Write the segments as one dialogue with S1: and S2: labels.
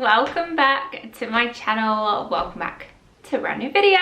S1: welcome back to my channel. Welcome back to a brand new video.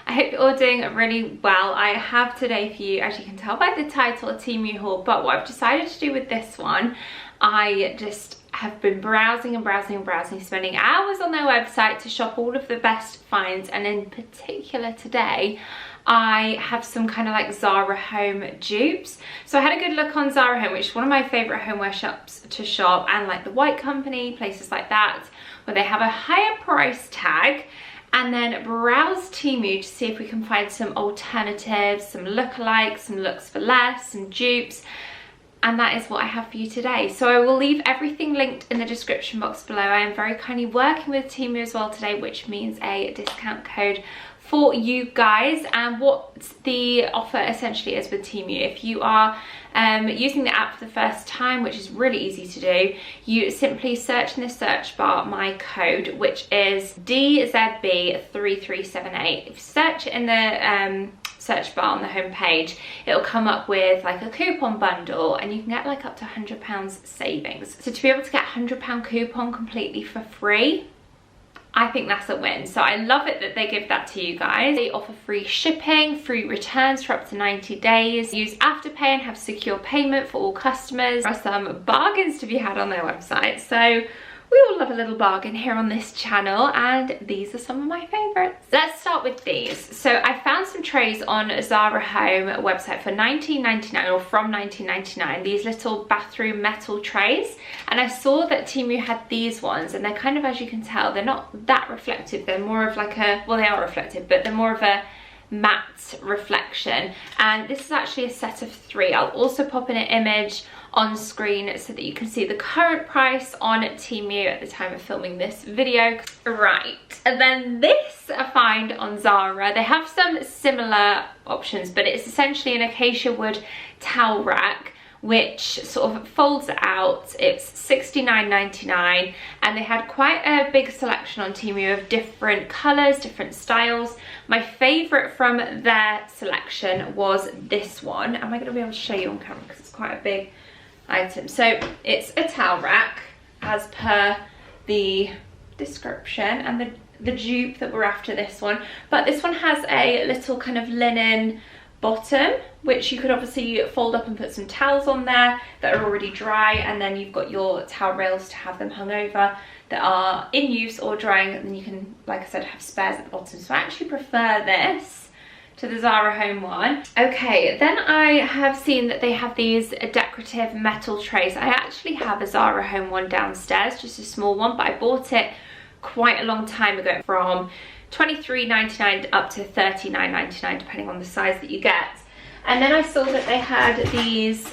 S1: I hope you're all doing really well. I have today for you, as you can tell by the title, a Temu haul, but what I've decided to do with this one, I just have been browsing and browsing and browsing, spending hours on their website to shop all of the best finds, and in particular today I have some kind of like Zara home dupes. So I had a good look on Zara Home, which is one of my favourite homeware shops to shop, and like the White Company, places like that, where they have a higher price tag, and then browse Temu to see if we can find some alternatives, some lookalikes, some looks for less, some dupes. And that is what I have for you today. So I will leave everything linked in the description box below. I am very kindly working with Temu as well today, which means a discount code for you guys. And what the offer essentially is with Temu, if you are using the app for the first time, which is really easy to do, you simply search in the search bar my code, which is DZB3378. If you search it in the search bar on the home page, it'll come up with like a coupon bundle, and you can get like up to £100 savings. So to be able to get a £100 coupon completely for free, I think that's a win. So I love it that they give that to you guys. They offer free shipping, free returns for up to 90 days. Use Afterpay and have secure payment for all customers. There are some bargains to be had on their website. So we all love a little bargain here on this channel, and these are some of my favourites. Let's start with these. So I found some trays on Zara Home website for $19.99, or from $19.99, these little bathroom metal trays, and I saw that Temu had these ones, and they're kind of, as you can tell, they're not that reflective. They're more of like a, well, they are reflective, but they're more of a matte reflection, and this is actually a set of 3. I'll also pop in an image on screen so that you can see the current price on Temu at the time of filming this video. Right, and then this I find on Zara. They have some similar options, but it's essentially an acacia wood towel rack which sort of folds out. It's $69.99, and they had quite a big selection on Temu of different colours, different styles. My favourite from their selection was this one. Am I going to be able to show you on camera because it's quite a big item? So it's a towel rack as per the description, and the dupe that we're after this one, but this one has a little kind of linen bottom, which you could obviously fold up and put some towels on there that are already dry, and then you've got your towel rails to have them hung over that are in use or drying, and then you can, like I said, have spares at the bottom. So I actually prefer this to the Zara Home one. Okay, then I have seen that they have these decorative metal trays. I actually have a Zara Home one downstairs, just a small one, but I bought it quite a long time ago, from $23.99 up to $39.99 depending on the size that you get. And then I saw that they had these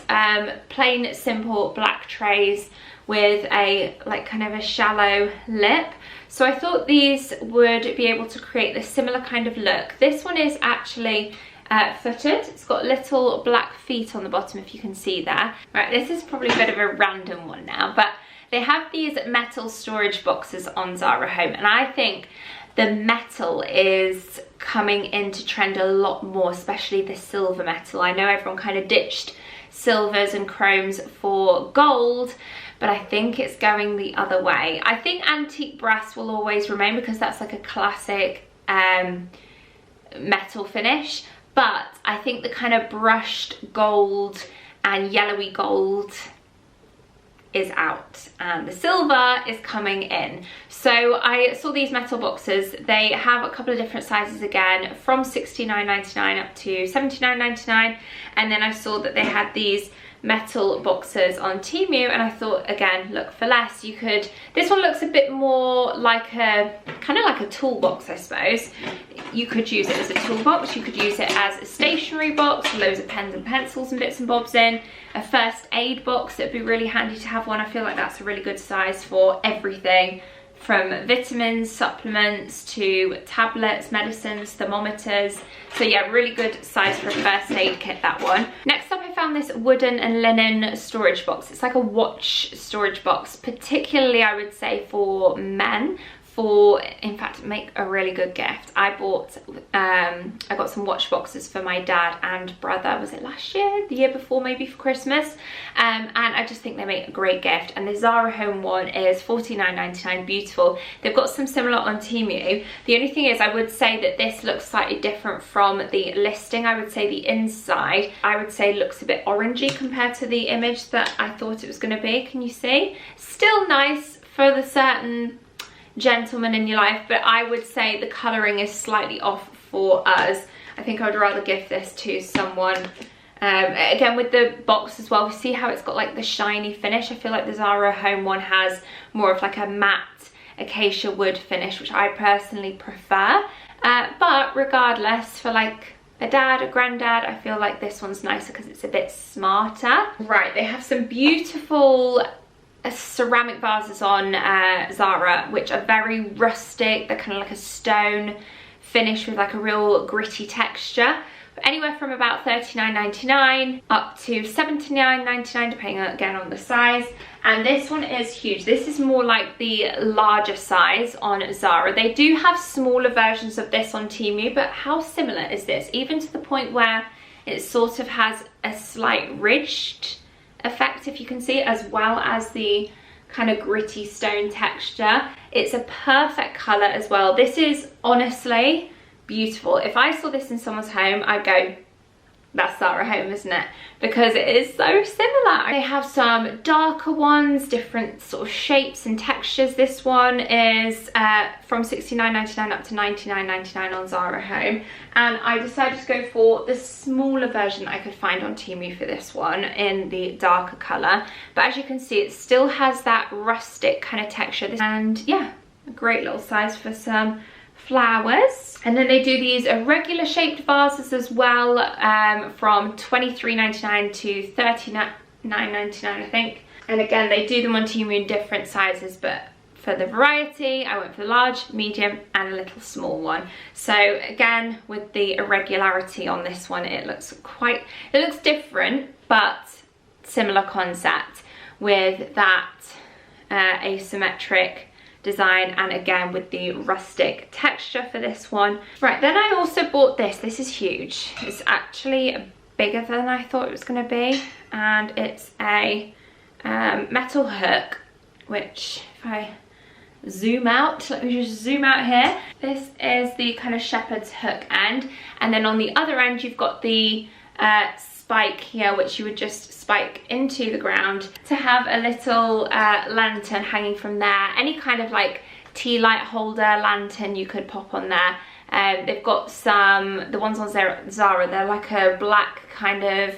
S1: plain simple black trays with a like kind of a shallow lip. So I thought these would be able to create this similar kind of look. This one is actually footed. It's got little black feet on the bottom, if you can see there. Right, this is probably a bit of a random one now, but they have these metal storage boxes on Zara Home, and I think the metal is coming into trend a lot more, especially the silver metal. I know everyone kind of ditched silvers and chromes for gold, but I think it's going the other way. I think antique brass will always remain because that's like a classic metal finish, but I think the kind of brushed gold and yellowy gold is out, and the silver is coming in. So I saw these metal boxes. They have a couple of different sizes again, from $69.99 up to $79.99, and then I saw that they had these metal boxes on Temu, and I thought, again, look for less. You could, this one looks a bit more like a kind of like a toolbox, I suppose. You could use it as a toolbox, you could use it as a stationery box, loads of pens and pencils and bits and bobs in. A first aid box, it'd be really handy to have one. I feel like that's a really good size for everything from vitamins, supplements, to tablets, medicines, thermometers. So yeah, really good size for a first aid kit, that one. Next up, I found this wooden and linen storage box. It's like a watch storage box, particularly I would say for men, in fact, make a really good gift. I got some watch boxes for my dad and brother. Was it last year? The year before, maybe, for Christmas. And I just think they make a great gift. And the Zara Home one is $49.99, beautiful. They've got some similar on Temu. The only thing is, I would say that this looks slightly different from the listing. I would say the inside, I would say, looks a bit orangey compared to the image that I thought it was going to be. Can you see? Still nice for the certain gentleman in your life, but I would say the colouring is slightly off for us. I think I would rather give this to someone. Again, with the box as well, we see how it's got like the shiny finish. I feel like the Zara Home one has more of like a matte acacia wood finish, which I personally prefer. But regardless, for like a dad, a granddad, I feel like this one's nicer because it's a bit smarter. Right, they have some beautiful ceramic vases on Zara, which are very rustic. They're kind of like a stone finish with like a real gritty texture. Anywhere from about $39.99 up to $79.99, depending again on the size. And this one is huge. This is more like the larger size on Zara. They do have smaller versions of this on Temu, but how similar is this? Even to the point where it sort of has a slight ridged effect, if you can see, as well as the kind of gritty stone texture. It's a perfect color as well. This is honestly beautiful. If I saw this in someone's home, I'd go, that's Zara Home, isn't it? Because it is so similar. They have some darker ones, different sort of shapes and textures. This one is from $69.99 up to $99.99 on Zara Home. And I decided to go for the smaller version that I could find on Temu for this one in the darker colour. But as you can see, it still has that rustic kind of texture. And yeah, a great little size for some flowers. And then they do these irregular shaped vases as well, from $23.99 to $39.99, I think. And again, they do them on Temu in different sizes, but for the variety, I went for large, medium, and a little small one. So again, with the irregularity on this one, it looks different, but similar concept with that asymmetric design, and again with the rustic texture for this one. Right, then I also bought this. This is huge. It's actually bigger than I thought it was going to be, and it's a metal hook, which if I zoom out, let me just zoom out here. This is the kind of shepherd's hook end, and then on the other end you've got the spike here, which you would just spike into the ground to have a little lantern hanging from there. Any kind of like tea light holder lantern you could pop on there. They've got the ones on Zara, they're like a black kind of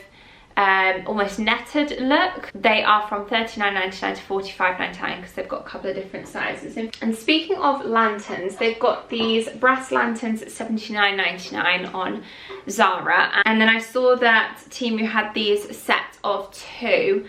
S1: almost netted look. They are from $39.99 to $45.99 because they've got a couple of different sizes. And speaking of lanterns, they've got these brass lanterns at $79.99 on Zara. And then I saw that Temu had these set of two,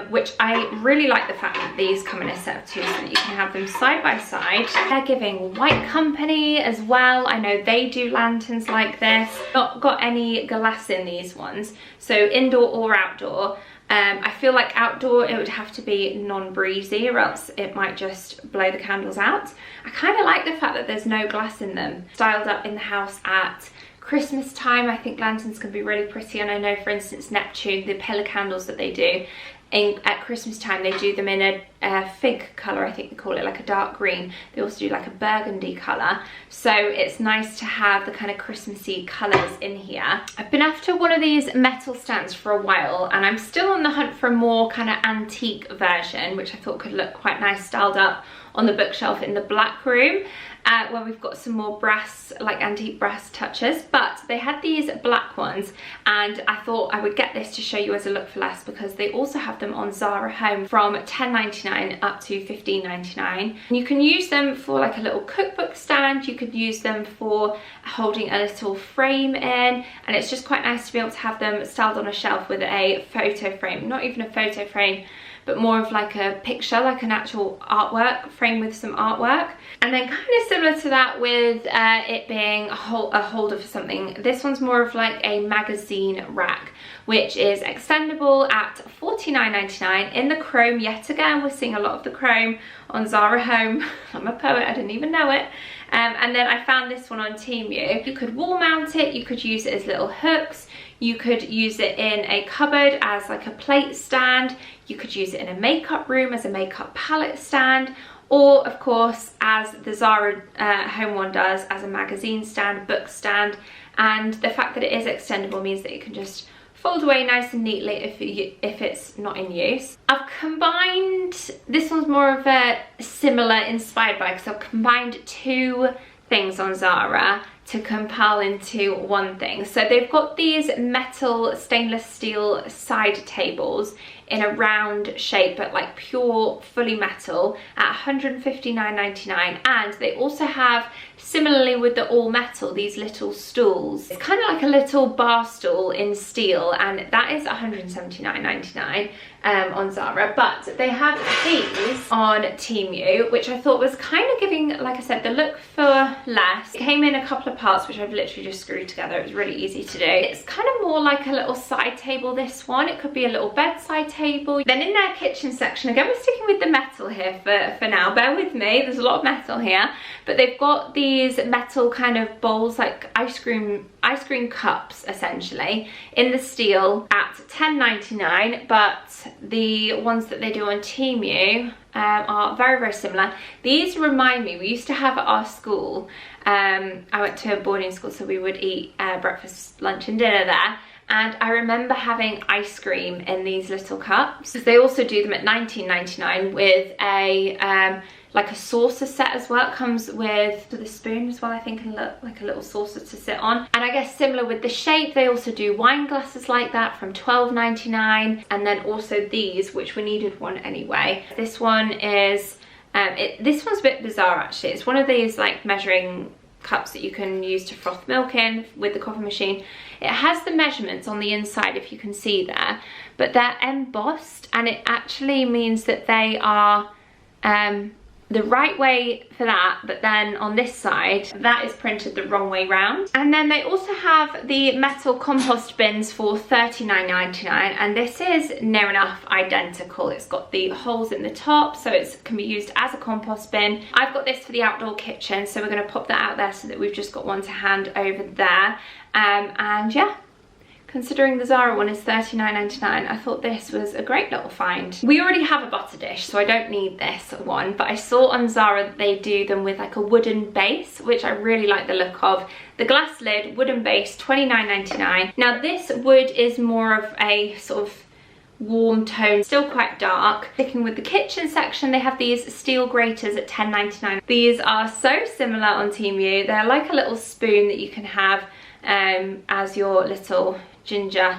S1: which I really like the fact that these come in a set of two so that you can have them side by side. They're giving White Company as well. I know they do lanterns like this. Not got any glass in these ones, so indoor or outdoor. I feel like outdoor it would have to be non-breezy or else it might just blow the candles out. I kind of like the fact that there's no glass in them. Styled up in the house at Christmas time, I think lanterns can be really pretty. And I know, for instance, Neptune, the pillar candles that they do at Christmas time, they do them in a fig colour, I think they call it, like a dark green. They also do like a burgundy colour, so it's nice to have the kind of Christmassy colours in here. I've been after one of these metal stands for a while, and I'm still on the hunt for a more kind of antique version, which I thought could look quite nice styled up on the bookshelf in the black room, where we've got some more brass, like antique brass touches. But they had these black ones, and I thought I would get this to show you as a look for less, because they also have them on Zara Home from $10.99 up to $15.99. You can use them for like a little cookbook stand, you could use them for holding a little frame in, and it's just quite nice to be able to have them styled on a shelf with a photo frame. Not even a photo frame, but more of like a picture, like an actual artwork frame with some artwork. And then kind of similar to that with it being a holder for something, this one's more of like a magazine rack, which is extendable at $49.99 in the chrome. Yet again, we're seeing a lot of the chrome on Zara Home. I'm a poet, I didn't even know it. And then I found this one on Temu. You could wall mount it, you could use it as little hooks, you could use it in a cupboard as like a plate stand, you could use it in a makeup room as a makeup palette stand, or of course, as the Zara Home one does, as a magazine stand, book stand. And the fact that it is extendable means that you can just fold away nice and neatly if it's not in use. I've combined, this one's more of a similar inspired by, because I've combined two things on Zara to compile into one thing. So they've got these metal stainless steel side tables in a round shape, but like pure fully metal, at $159.99. And they also have, similarly with the all metal, these little stools. It's kind of like a little bar stool in steel, and that is $179.99 on Zara. But they have these on Temu, which I thought was kind of giving, like I said, the look for less. It came in a couple of parts, which I've literally just screwed together. It was really easy to do. It's kind of more like a little side table, this one. It could be a little bedside table. Then in their kitchen section, again, we're sticking with the metal here for now. Bear with me, there's a lot of metal here. But they've got these metal kind of bowls, like ice cream cups, essentially, in the steel at $10.99. But the ones that they do on Temu are very, very similar. These remind me, we used to have at our school, I went to a boarding school, so we would eat breakfast, lunch and dinner there. And I remember having ice cream in these little cups. They also do them at $19.99 with a like a saucer set as well. It comes with the spoon as well, I think, and like a little saucer to sit on. And I guess similar with the shape, they also do wine glasses like that from $12.99. And then also these, which we needed one anyway. This one is, this one's a bit bizarre actually. It's one of these like measuring cups that you can use to froth milk in with the coffee machine. It has the measurements on the inside, if you can see there, but they're embossed, and it actually means that they are the right way for that, but then on this side that is printed the wrong way round. And then they also have the metal compost bins for $39.99, and this is near enough identical. It's got the holes in the top, so it can be used as a compost bin. I've got this for the outdoor kitchen, so we're going to pop that out there so that we've just got one to hand over there. And yeah, considering the Zara one is $39.99, I thought this was a great little find. We already have a butter dish, so I don't need this one, but I saw on Zara that they do them with like a wooden base, which I really like the look of. The glass lid, wooden base, $29.99. Now this wood is more of a sort of warm tone, still quite dark. Sticking with the kitchen section, they have these steel graters at $10.99. These are so similar on Temu. They're like a little spoon that you can have as your little ginger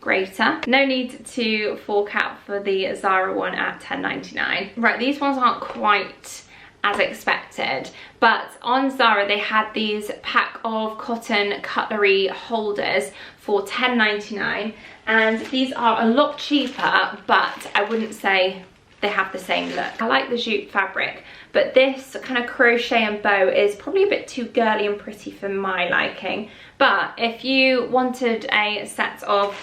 S1: grater. No need to fork out for the Zara one at $10.99. Right, these ones aren't quite as expected, but on Zara they had these pack of cotton cutlery holders for $10.99, and these are a lot cheaper, but I wouldn't say they have the same look. I like the jute fabric, but this kind of crochet and bow is probably a bit too girly and pretty for my liking. But if you wanted a set of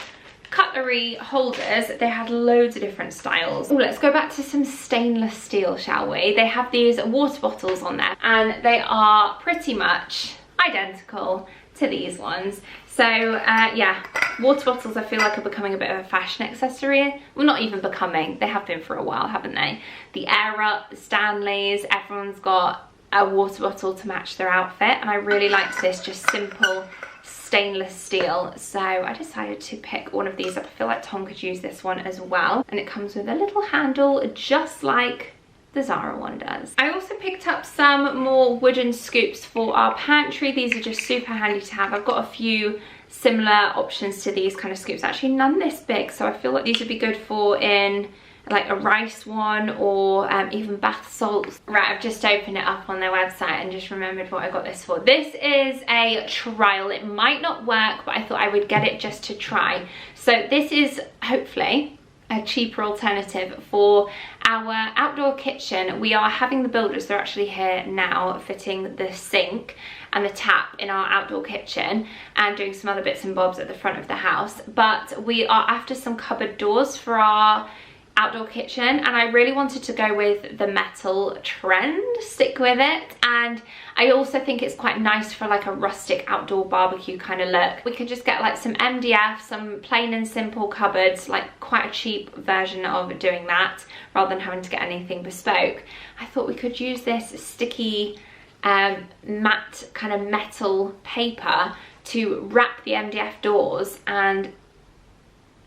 S1: cutlery holders, they had loads of different styles. Ooh, let's go back to some stainless steel, shall we? They have these water bottles on there, and they are pretty much identical to these ones. So yeah, water bottles I feel like are becoming a bit of a fashion accessory. Well, not even becoming, they have been for a while, haven't they? The Air Up, the Stanleys, everyone's got a water bottle to match their outfit, and I really liked this just simple stainless steel, so I decided to pick one of these up. I feel like Tom could use this one as well, and it comes with a little handle just like the Zara one does. I also picked up some more wooden scoops for our pantry. These are just super handy to have. I've got a few similar options to these kind of scoops, actually none this big, so I feel like these would be good for in like a rice one, or even bath salts. Right, I've just opened it up on their website and just remembered what I got this for. This is a trial. It might not work, but I thought I would get it just to try. So this is hopefully a cheaper alternative for our outdoor kitchen. We are having the builders, they're actually here now, fitting the sink and the tap in our outdoor kitchen and doing some other bits and bobs at the front of the house. But we are after some cupboard doors for our outdoor kitchen, and I really wanted to go with the metal trend, stick with it. And I also think it's quite nice for like a rustic outdoor barbecue kind of look. We could just get like some MDF, some plain and simple cupboards, like quite a cheap version of doing that rather than having to get anything bespoke. I thought we could use this sticky matte kind of metal paper to wrap the MDF doors, and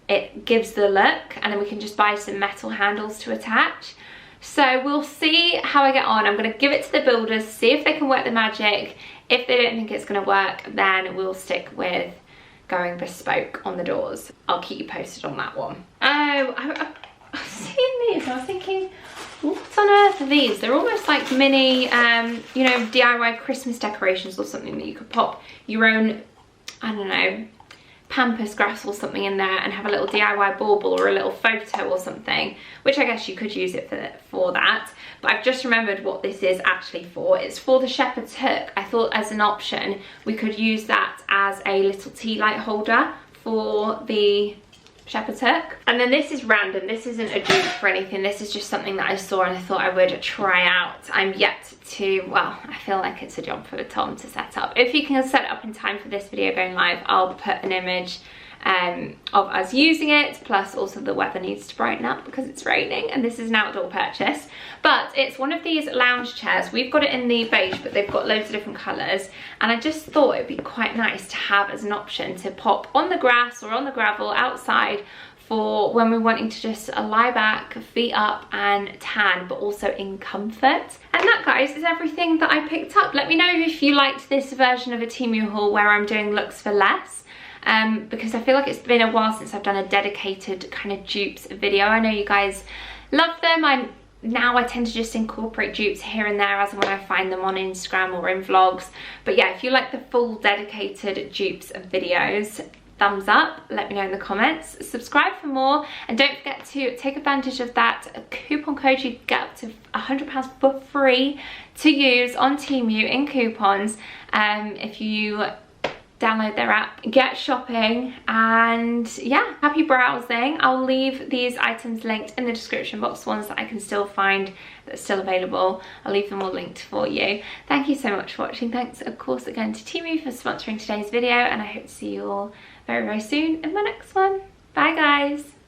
S1: it gives the look, and then we can just buy some metal handles to attach. So we'll see how I get on. I'm going to give it to the builders, see if they can work the magic. If they don't think it's going to work, then we'll stick with going bespoke on the doors. I'll keep you posted on that one. Oh, I've seen these. I was thinking, what on earth are these? They're almost like mini, you know, DIY Christmas decorations or something that you could pop your own, I don't know, pampas grass or something in there and have a little DIY bauble or a little photo or something, which I guess you could use it for that. But I've just remembered what this is actually for. It's for the shepherd's hook. I thought as an option we could use that as a little tea light holder for the shepherd's hook. And then this is random, this isn't a dupe for anything, this is just something that I saw and I thought I would try out. I'm yet to, well, I feel like it's a job for Tom to set up. If you can set it up in time for this video going live, I'll put an image of us using it, plus also the weather needs to brighten up because it's raining, and this is an outdoor purchase. But it's one of these lounge chairs. We've got it in the beige, but they've got loads of different colours, and I just thought it'd be quite nice to have as an option to pop on the grass or on the gravel outside for when we're wanting to just lie back, feet up and tan, but also in comfort. And that, guys, is everything that I picked up. Let me know if you liked this version of a Temu haul where I'm doing looks for less. Because I feel like it's been a while since I've done a dedicated kind of dupes video. I know you guys love them. Now I tend to just incorporate dupes here and there as and when I find them on Instagram or in vlogs. But yeah, if you like the full dedicated dupes videos, thumbs up, let me know in the comments, subscribe for more, and don't forget to take advantage of that coupon code. You get up to £100 for free to use on Temu in coupons if you download their app, get shopping, and yeah, happy browsing. I'll leave these items linked in the description box, ones that I can still find that's still available. I'll leave them all linked for you. Thank you so much for watching. Thanks of course again to Temu for sponsoring today's video, and I hope to see you all very, very soon in my next one. Bye guys.